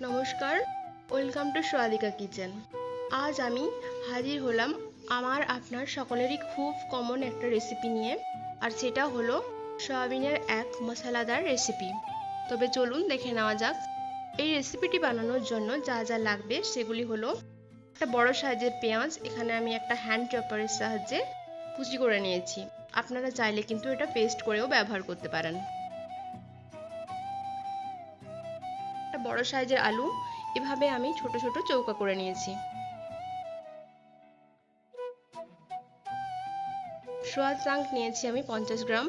নমস্কার, welcome to সোয়ালিকা kitchen. আজ আমি হাজির হলাম আমার আপনার সকলেরই খুব কমন একটা রেসিপি নিয়ে, আর সেটা হলো সয়াবিনের এক মশলাদার রেসিপি। তবে চলুন দেখে নেওয়া যাক। এই রেসিপিটি বানানোর জন্য যা যা লাগবে সেগুলি হলো একটা বড় সাইজের পেঁয়াজ, এখানে আমি একটা হ্যান্ড চপারের সাহায্যে কুচি করে নিয়েছি। আপনারা চাইলে কিন্তু এটা পেস্ট করেও ব্যবহার করতে পারেন। একটা বড় সাইজের আলু এভাবে আমি ছোট ছোট চৌকা করে নিয়েছি। সোয়া চাঙ্ক নিয়েছি আমি 50 গ্রাম।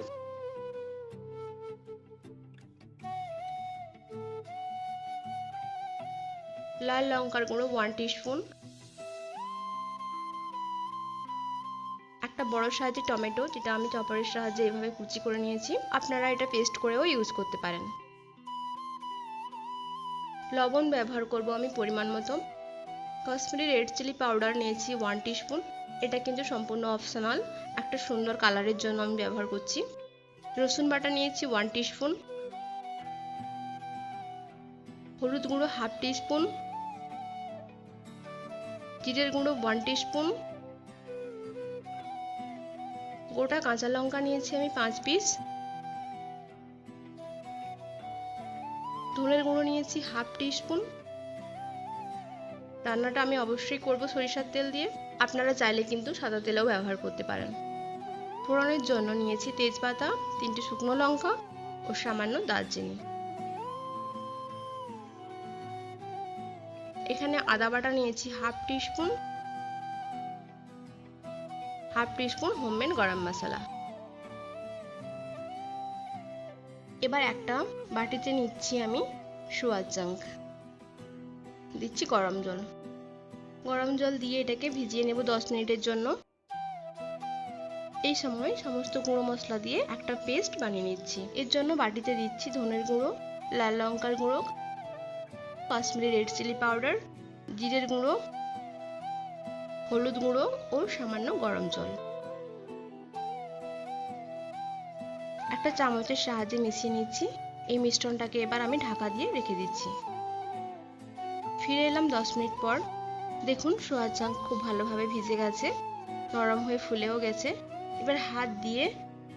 লাল লঙ্কার গুঁড়ো 1 টিস্পুন। একটা বড় সাইজের টমেটো, যেটা আমি চপারের সাহায্যে এভাবে কুচি করে নিয়েছি। আপনারা এটা পেস্ট করেও ইউজ করতে পারেন। লবণ ব্যবহার করব আমি পরিমাণ মতো। কাশ্মীরি রেড চিলি পাউডার নিয়েছি 1 টিস্পুন। এটা কিন্তু সম্পূর্ণ অপশনাল, একটা সুন্দর কালারের জন্য আমি ব্যবহার করছি। রসুন বাটা নিয়েছি 1 টিস্পুন। হলুদ গুঁড়ো 1/2 টিস্পুন। জিরের গুঁড়ো 1 টিস্পুন। গোটা কাঁচা লঙ্কা নিয়েছি আমি 5 পিস। ধনের গুঁড়ো নিয়েছি 1/2 টিস্পুন। রান্নাটা আমি অবশ্যই করব সরিষার তেল দিয়ে, আপনারা চাইলে কিন্তু সাদা তেলও ব্যবহার করতে পারেন। ফোড়নের জন্য নিয়েছি তেজপাতা, 3টে শুকনো লঙ্কা ও সামান্য দারচিনি। এখানে আদা বাটা নিয়েছি 1/2 টিস্পুন, 1/2 টিস্পুন হোমমেড গরম মশলা। এবার একটা বাটিতে নিচ্ছি আমি সোয়া চাঙ্ক, দিচ্ছি গরম জল। গরম জল দিয়ে এটাকে ভিজিয়ে নেব 10 মিনিটের জন্য। এই সময় সমস্ত গুঁড়ো মশলা দিয়ে একটা পেস্ট বানিয়ে নিচ্ছি। এর জন্য বাটিতে দিচ্ছি ধনের গুঁড়ো, লাল লঙ্কার গুঁড়ো, কাশ্মীরি রেড চিলি পাউডার, জিরের গুঁড়ো, হলুদ গুঁড়ো ও সামান্য গরম জল। একটা চামচের সাহায্যে মিশিয়ে নিচ্ছি। এই মিশ্রণটাকে এবার আমি ঢাকা দিয়ে রেখে দিচ্ছি। ফিরে এলাম 10 মিনিট পর। দেখুন সোয়া চাঙ্ক খুব ভালোভাবে ভিজে গেছে, নরম হয়ে ফুলেও গেছে। এবার হাত দিয়ে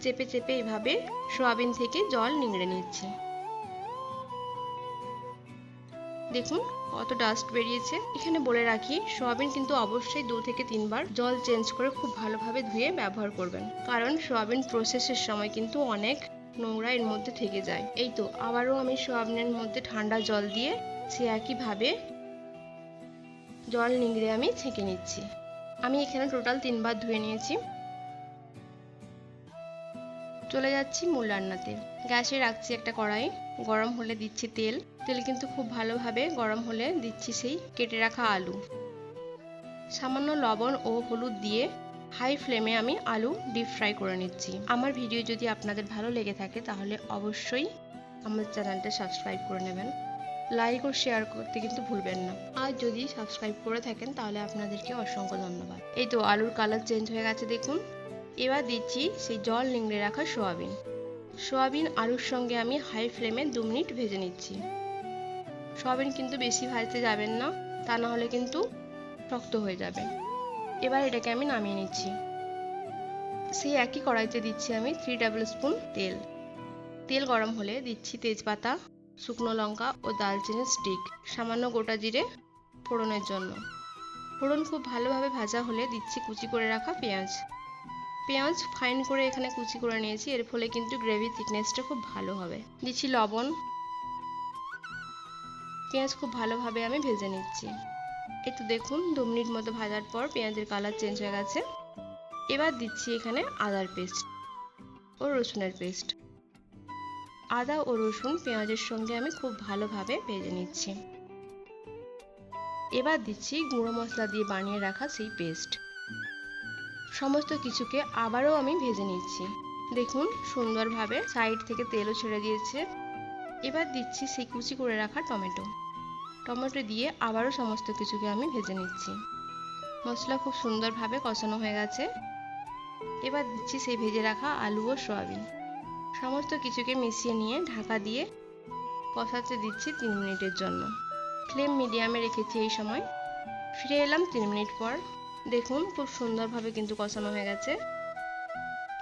চেপে চেপে এভাবে সোয়াবিন থেকে জল নিংড়ে নিচ্ছি। দেখুন কত ডাস্ট বেরিয়েছে। এখানে বলে রাখি, সোয়াবিন কিন্তু অবশ্যই 2 থেকে 3 বার জল চেঞ্জ করে খুব ভালোভাবে ধুয়ে ব্যবহার করবেন, কারণ সোয়াবিন প্রসেসের সময় কিন্তু অনেক নোংরা এর মধ্যে থেকে যায়। এই তো আবারও আমি সোয়াবিনের মধ্যে ঠান্ডা জল দিয়ে সে একইভাবে জল নিংড়ে আমি ছেঁকে নিচ্ছি। আমি এখানে টোটাল 3 বার ধুয়ে নিয়েছি। চলে যাচ্ছি মূল রান্নাতে। গ্যাসে রাখছি একটা কড়াই, গরম হলে দিচ্ছি তেল। তেল কিন্তু খুব ভালোভাবে গরম হলে দিচ্ছি সেই কেটে রাখা আলু। সামান্য লবণ ও হলুদ দিয়ে হাই ফ্লেমে আমি আলু ডিপ ফ্রাই করে নিচ্ছি। আমার ভিডিও যদি আপনাদের ভালো লেগে থাকে তাহলে অবশ্যই আমার চ্যানেলটা সাবস্ক্রাইব করে নেবেন। লাইক ও শেয়ার করতে কিন্তু ভুলবেন না। আর যদি সাবস্ক্রাইব করে থাকেন তাহলে আপনাদেরকে অসংখ্য ধন্যবাদ। এই তো আলুর কালার চেঞ্জ হয়ে গেছে দেখুন। এবার দিচ্ছি সেই জল নিংড়ে রাখা সোয়াবিন। সোয়াবিন আলুর সঙ্গে আমি হাই ফ্লেমে 2 মিনিট ভেজে নিচ্ছি। সোয়াবিন কিন্তু বেশি ভাজতে যাবেন না, তা না হলে কিন্তু শক্ত হয়ে যাবে। এবার এটাকে আমি নামিয়ে নিচ্ছি। সেই একই কড়াইতে দিচ্ছি আমি 3 টেবিল স্পুন তেল। তেল গরম হলে দিচ্ছি তেজপাতা, শুকনো লঙ্কা ও দারচিনির স্টিক, সামান্য গোটা জিরে ফোড়নের জন্য। ফোড়ন খুব ভালোভাবে ভাজা হলে দিচ্ছি কুচি করে রাখা পেঁয়াজ। পেঁয়াজ ফাইন করে এখানে কুচি করে নিয়েছি, এর ফলে কিন্তু গ্রেভি থিকনেসটা খুব ভালো হবে। দিচ্ছি লবণ। পেঁয়াজ খুব ভালোভাবে আমি ভেজে নিচ্ছি। এই তো দেখুন 2 মিনিট মতো ভাজার পর পেঁয়াজের কালার চেঞ্জ হয়ে গেছে। এবার দিচ্ছি এখানে আদার পেস্ট ও রসুনের পেস্ট। আদা ও রসুন পেঁয়াজের সঙ্গে আমি খুব ভালোভাবে ভেজে নিচ্ছি। এবার দিচ্ছি গুঁড়ো মশলা দিয়ে বানিয়ে রাখা সেই পেস্ট। সমস্ত কিছুকে আবারও আমি ভেজে নিচ্ছি। দেখুন সুন্দরভাবে সাইড থেকে তেলও ছেড়ে দিয়েছে। এবার দিচ্ছি সেই কুচি করে রাখা টমেটো। টমেটো দিয়ে আবারও সমস্ত কিছুকে আমি ভেজে নিচ্ছি। মশলা খুব সুন্দরভাবে কষানো হয়ে গেছে। এবার দিচ্ছি সেই ভেজে রাখা আলু ও সয়াবিন। সমস্ত কিছুকে মিশিয়ে নিয়ে ঢাকা দিয়ে কষাতে দিচ্ছি 3 মিনিটের জন্য। ফ্লেম মিডিয়ামে রেখেছি এই সময়। ফিরে এলাম 3 মিনিট পর। দেখুন খুব সুন্দরভাবে কিন্তু কষানো হয়ে গেছে।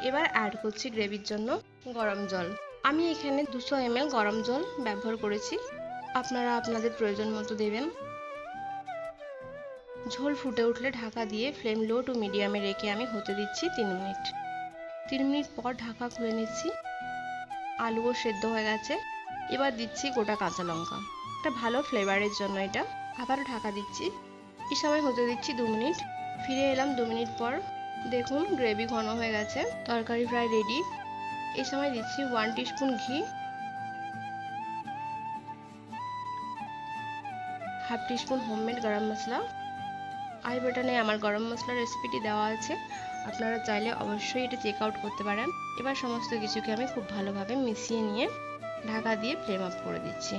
এবার অ্যাড করছি গ্রেভির জন্য গরম জল। আমি এখানে 200 ml গরম জল ব্যবহার করেছি, আপনারা আপনাদের প্রয়োজন মতো দেবেন। ঝোল ফুটে উঠলে ঢাকা দিয়ে ফ্লেম লো টু মিডিয়ামে রেখে আমি হতে দিচ্ছি 3 মিনিট। 3 মিনিট পর ঢাকা খুলে নিচ্ছি। আলুও সেদ্ধ হয়ে গেছে। এবার দিচ্ছি গোটা কাঁচা লঙ্কা, একটা ভালো ফ্লেভারের জন্য এটা। আবারও ঢাকা দিচ্ছি। এই সময় হতে দিচ্ছি 2 মিনিট। ফিরে এলাম 2 মিনিট পর। দেখুন গ্রেভি ঘন হয়ে গেছে, তরকারি প্রায় রেডি। এই সময় দিচ্ছি 1 টিস্পুন ঘি, হাফ টিস্পুন হোমমেড গরম মশলা। আই বাটনে আমার গরম মশলার রেসিপিটি দেওয়া আছে, আপনারা চাইলে অবশ্যই এটা চেক আউট করতে পারেন। এবার সমস্ত কিছুকে আমি খুব ভালোভাবে মিশিয়ে নিয়ে ঢাকা দিয়ে ফ্লেম অফ করে দিচ্ছি।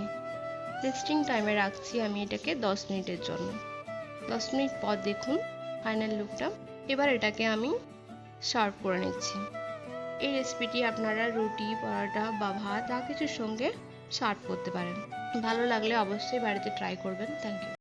রেস্টিং টাইমে রাখছি আমি এটাকে 10 মিনিটের জন্য। 10 মিনিট পর দেখুন ফাইনাল লুকটা। এবার এটাকে আমি সার্ভ করে নিচ্ছি। এই রেসিপিটি আপনারা রুটি, পরোটা বা ভাত যা কিছুর সঙ্গে সার্ভ করতে পারেন। ভালো লাগলে অবশ্যই বাড়িতে ট্রাই করবেন। Thank you.